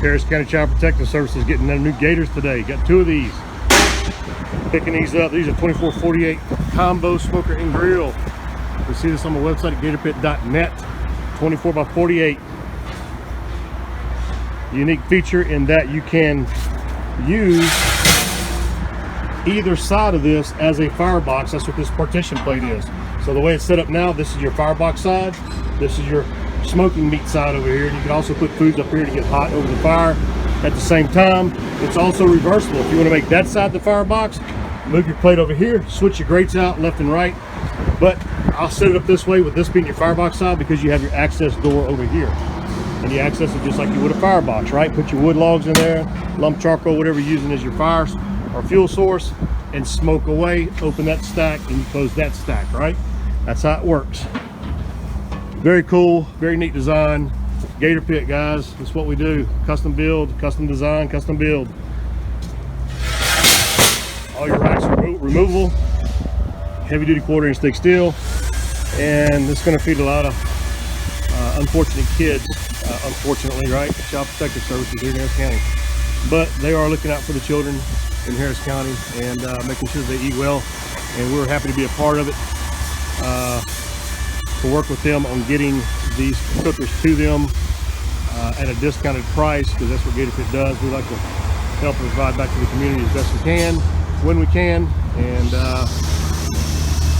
Harris County Child Protective Services getting them new Gators today. Got 2 of these. Picking these up. These are 2448 combo smoker and grill. You see this on the website at gatorpit.net. 24x48. Unique feature in that you can use either side of this as a firebox. That's what this partition plate is. So the way it's set up now, this is your firebox side. This is your smoking meat side over here. And you can also put foods up here to get hot over the fire at the same time. It's also reversible. If you want to make that side the firebox, move your plate over here, switch your grates out left and right. But I'll set it up this way with this being your firebox side because you have your access door over here. And you access it just like you would a firebox, right? Put your wood logs in there, lump charcoal, whatever you're using as your fire or fuel source, and smoke away. Open that stack and you close that stack, right? That's how it works. Very cool, very neat design. Gator Pit, guys, that's what we do. Custom build, custom design, custom build. All your racks are removable, heavy duty 1/4-inch thick steel, and it's going to feed a lot of unfortunate kids, unfortunately, right? Child Protective Services here in Harris County. But they are looking out for the children in Harris County and making sure they eat well, and we're happy to be a part of it. To work with them on getting these cookers to them at a discounted price, because that's what Gator Pit does. We like to help provide back to the community as best we can, when we can. And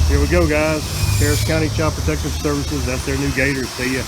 here we go, guys. Harris County Child Protective Services, that's their new Gators. See ya.